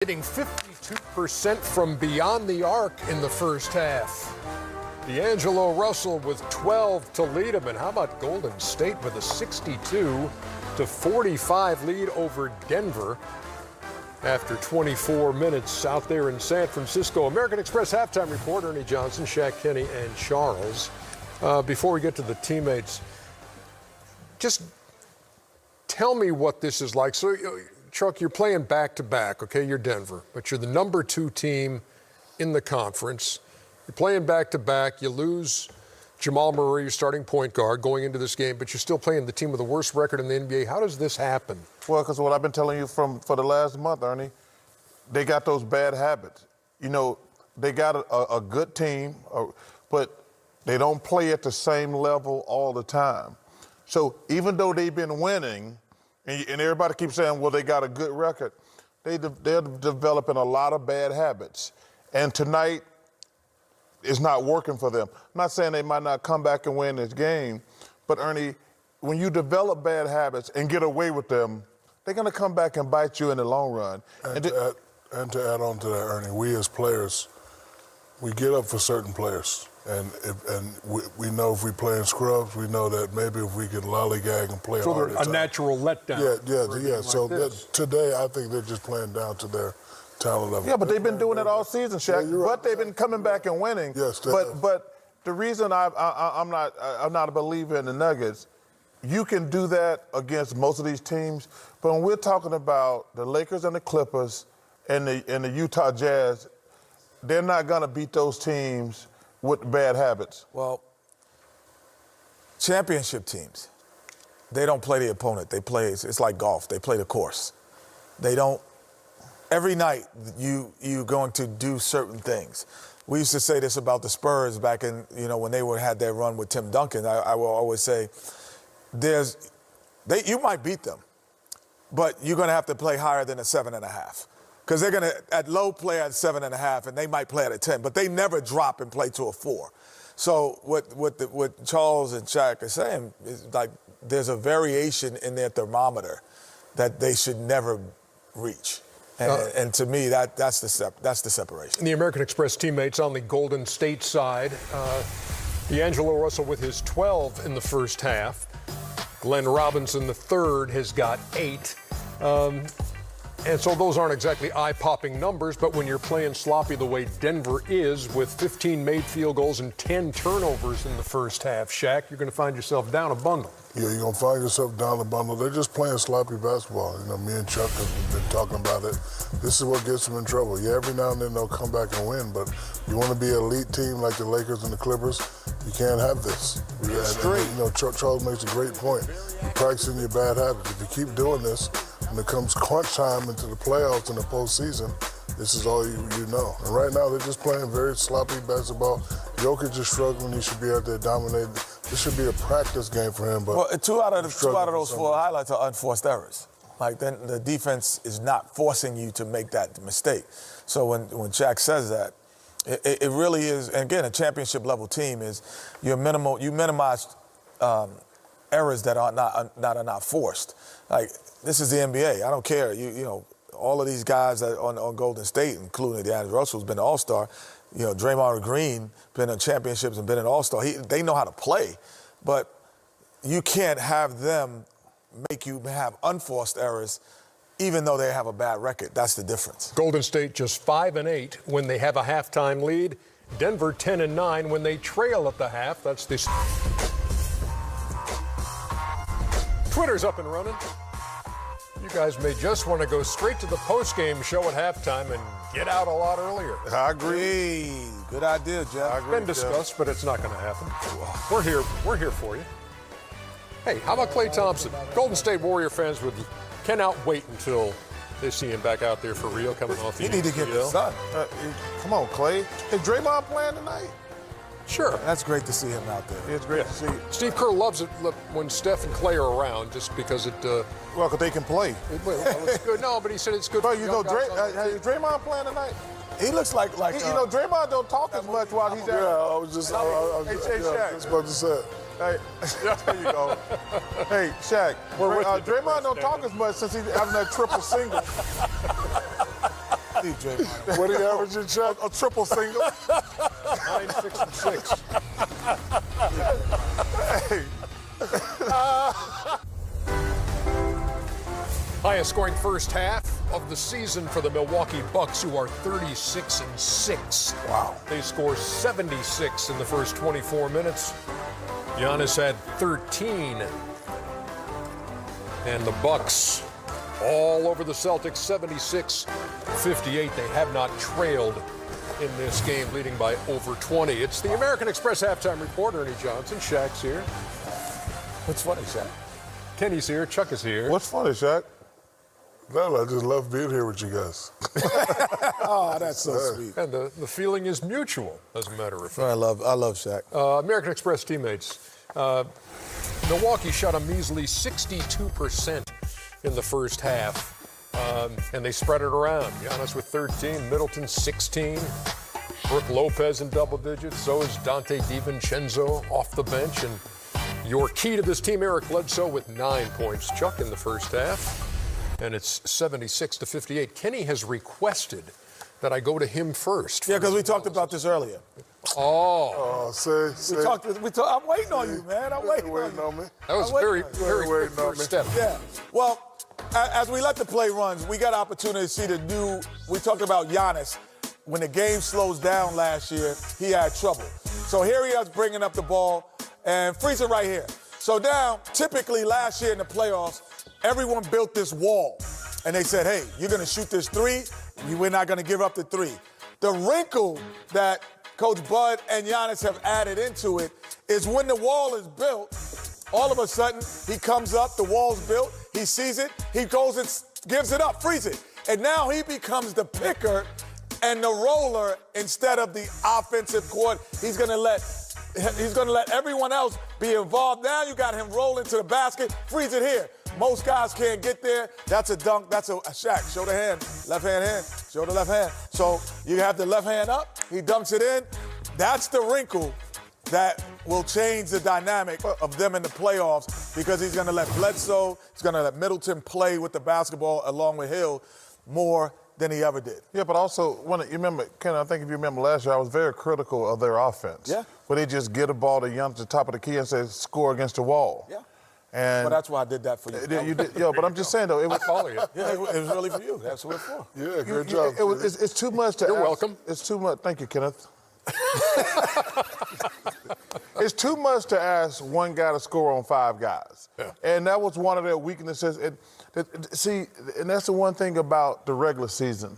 Hitting 52% from beyond the arc in the first half. D'Angelo Russell with 12 to lead him. And how about Golden State with a 62-45 lead over Denver after 24 minutes out there in San Francisco. American Express halftime report, Ernie Johnson, Shaq Kenny, and Charles. Before we get to the teammates, just tell me what this is like. So, Chuck, you're playing back-to-back, okay? You're Denver, but you're the number 2 team in the conference. You're playing back-to-back. You lose Jamal Murray, your starting point guard, going into this game, but you're still playing the team with the worst record in the NBA. How does this happen? Well, because what I've been telling you for the last month, Ernie, they got those bad habits. You know, they got a good team, but they don't play at the same level all the time. So even though they've been winning, and everybody keeps saying, well, they got a good record, they're developing a lot of bad habits. And tonight is not working for them. I'm not saying they might not come back and win this game, but Ernie, when you develop bad habits and get away with them, they're going to come back and bite you in the long run. And to add on to that, Ernie, we as players, we get up for certain players. And we know if we play in scrubs, we know that maybe if we can lollygag and play hard. So a natural letdown. Yeah. So today, I think they're just playing down to their talent level. Yeah, but they've been doing it all season, Shaq. Yeah, but they've been coming back and winning. Yes, but the reason I'm not a believer in the Nuggets, you can do that against most of these teams, but when we're talking about the Lakers and the Clippers and the Utah Jazz, they're not going to beat those teams with bad habits. Well, championship teams, they don't play the opponent. They play, it's like golf. They play the course. They don't, every night you're going to do certain things. We used to say this about the Spurs back in, when they had their run with Tim Duncan. I will always say, you might beat them, but you're going to have to play higher than a 7.5. Because they're going to, at low, play at 7.5, and they might play at a 10, but they never drop and play to a 4. So what Charles and Shaq are saying is like there's a variation in their thermometer that they should never reach. And to me, that's the separation. The American Express teammates on the Golden State side, D'Angelo Russell with his 12 in the first half. Glenn Robinson, the third, has got 8. And so those aren't exactly eye-popping numbers, but when you're playing sloppy the way Denver is with 15 made field goals and 10 turnovers in the first half, Shaq, you're going to find yourself down a bundle. Yeah, you're going to find yourself down a bundle. They're just playing sloppy basketball. Me and Chuck have been talking about it. This is what gets them in trouble. Yeah, every now and then they'll come back and win, but you want to be an elite team like the Lakers and the Clippers, you can't have this. Charles makes a great point. You're practicing your bad habits. If you keep doing this, when it comes crunch time into the playoffs and the postseason, this is all you know. And right now, they're just playing very sloppy basketball. Jokic is struggling. He should be out there dominating. This should be a practice game for him. But well, two out of those 4 highlights are unforced errors. Like, then the defense is not forcing you to make that mistake. So when Shaq says that, it really is, and again, a championship-level team is you minimize errors that are not forced. Like, this is the NBA. I don't care. All of these guys that on Golden State, including D'Angelo Russell, who's been an All-Star. Draymond Green been in championships and been an All-Star. They know how to play, but you can't have them make you have unforced errors, even though they have a bad record. That's the difference. Golden State just 5-8 when they have a halftime lead. Denver 10-9 when they trail at the half. That's the. Twitter's up and running. You guys may just want to go straight to the post-game show at halftime and get out a lot earlier. I agree. Hey, good idea, Jeff. It's been discussed, but it's not going to happen. We're here for you. Hey, how about Klay Thompson? Golden State Warrior fans cannot wait until they see him back out there for real, coming off the You need to get the sun. Come on, Klay. Is Draymond playing tonight? Sure. That's great to see him out there. It's great to see. Steve Kerr loves it when Steph and Klay are around, just because it. Well, because they can play. It's good. No, but he said it's good. But is Draymond playing tonight? He looks like Draymond don't talk as much while he's out. Yeah, I was just about to say. Hey, there you go. Hey, Shaq, Draymond don't talk as much since he's having that triple single. Leave Draymond. What do you average in, Chuck? A triple single. 9, 6, and 6. Highest scoring first half of the season for the Milwaukee Bucks, who are 36 and 6. Wow. They score 76 in the first 24 minutes. Giannis had 13. And the Bucks all over the Celtics, 76-58. They have not trailed in this game, leading by over 20. It's the American Express halftime report. Ernie Johnson, Shaq's here. What's funny, Shaq? Kenny's here. Chuck is here. What's funny, Shaq? No, I just love being here with you guys. Oh, that's so sweet. And the feeling is mutual, as a matter of fact. I love Shaq. American Express teammates. Milwaukee shot a measly 62% in the first half, and they spread it around. Giannis with 13, Middleton 16, Brook Lopez in double digits. So is Dante DiVincenzo off the bench, and your key to this team, Eric Bledsoe, with 9 points. Chuck in the first half, and it's 76-58. Kenny has requested that I go to him first. Yeah, because we talked about this earlier. Oh, say. We talked. I'm waiting on you, man. I'm waiting on me. That was very quick first step. Yeah. Well, as we let the play run, we got an opportunity to see the new. We talked about Giannis. When the game slows down last year, he had trouble. So here he is bringing up the ball and freeze it right here. So now, typically last year in the playoffs, everyone built this wall. And they said, hey, you're going to shoot this three. We're not going to give up the three. The wrinkle that Coach Bud and Giannis have added into it is when the wall is built, all of a sudden he comes up, the wall's built, he sees it, he goes and gives it up, frees it. And now he becomes the picker and the roller instead of the offensive court. He's gonna let everyone else be involved. Now you got him rolling to the basket, freeze it here. Most guys can't get there. That's a dunk. That's a Shaq. Show the hand. Left hand. Show the left hand. So you have the left hand up. He dunks it in. That's the wrinkle that will change the dynamic of them in the playoffs because he's going to let Bledsoe, he's going to let Middleton play with the basketball along with Hill more than he ever did. Yeah, but also, when you remember, Ken, I think if you remember last year, I was very critical of their offense. Yeah. Where they just get a ball to Giannis at the top of the key and say, score against the wall. Yeah. And Well, that's why I did that for you. You did, but I'm just saying, though, it was, I follow you. Yeah, it was really for you. That's what it's for. Yeah, great job. it's too much to You're ask. welcome. It's too much. Thank you, Kenneth. It's too much to ask one guy to score on 5 guys. Yeah. And that was one of their weaknesses. And that's the one thing about the regular season.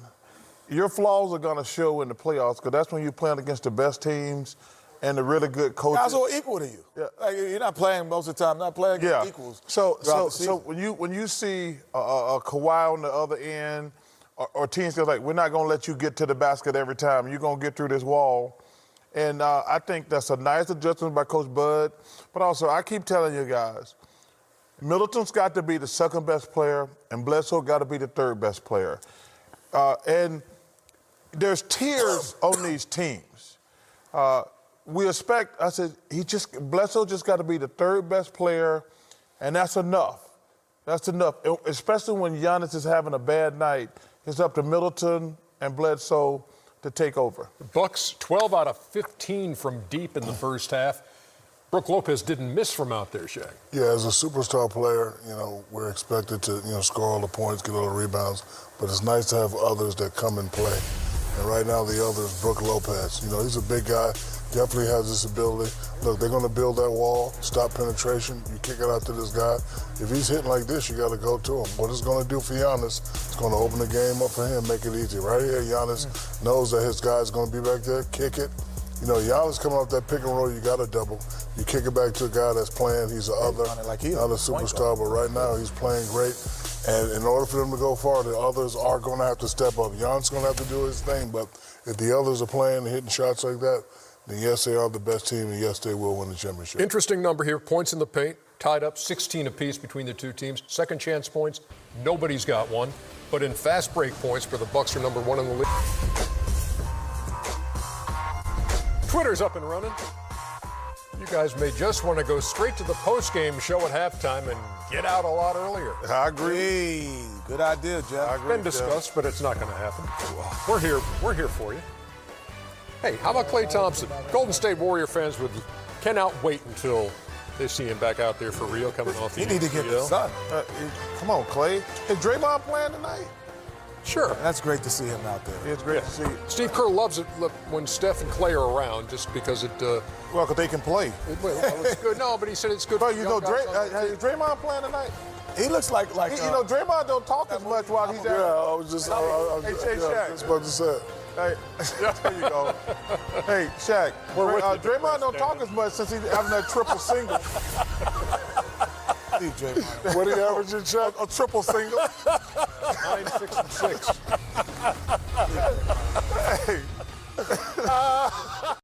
Your flaws are going to show in the playoffs because that's when you're playing against the best teams and the really good coaches. Guys who are equal to you. Yeah. Like, you're not playing most of the time, not playing against equals. So throughout when you see a Kawhi on the other end, or teams go like, we're not going to let you get to the basket every time. You're going to get through this wall. And I think that's a nice adjustment by Coach Bud. But also, I keep telling you guys, Middleton's got to be the second best player, and Bledsoe got to be the third best player. And there's tiers on these teams. We expect, Bledsoe just got to be the third best player, and that's enough. That's enough. Especially when Giannis is having a bad night, it's up to Middleton and Bledsoe to take over. Bucks 12 out of 15 from deep in the first half. Brook Lopez didn't miss from out there, Shaq. Yeah, as a superstar player, we're expected to, score all the points, get all the rebounds, but it's nice to have others that come and play. And right now the other is Brook Lopez. He's a big guy, definitely has this ability. Look, they're going to build that wall, stop penetration. You kick it out to this guy. If he's hitting like this, you got to go to him. What it's going to do for Giannis, it's going to open the game up for him, make it easy. Right here, Giannis knows that his guy's going to be back there, kick it. Giannis coming off that pick and roll, you got to double. You kick it back to a guy that's playing. He's the other superstar, but right now he's playing great. And in order for them to go far, the others are going to have to step up. Giannis going to have to do his thing, but if the others are playing and hitting shots like that, then yes, they are the best team, and yes, they will win the championship. Interesting number here. Points in the paint, tied up 16 apiece between the two teams. Second chance points, nobody's got one. But in fast break points, where the Bucks are number 1 in the league. Twitter's up and running. You guys may just want to go straight to the post-game show at halftime and get out a lot earlier. I agree. Hey, good idea, Jeff. It's been discussed, but it's not going to happen. We're here. We're here for you. Hey, how about Klay Thompson? Golden State Warrior fans cannot wait until they see him back out there for real, coming off the You need to get the ACL. sun. Come on, Clay. Is Draymond playing tonight? Sure. That's great to see him out there. It's great to see. Steve Kerr loves it when Steph and Klay are around, just because it. Well, because they can play. It's good. No, but he said it's good. But for you know, young guys on the is Draymond playing tonight? He looks like You know, Draymond don't talk as much while he's Yeah, out. I was just about to say. Hey, there you go. Hey, Shaq. Draymond don't talk as much since he's having that triple single. Draymond. What do you average in Shaq? A triple single. 9, 6, and 6.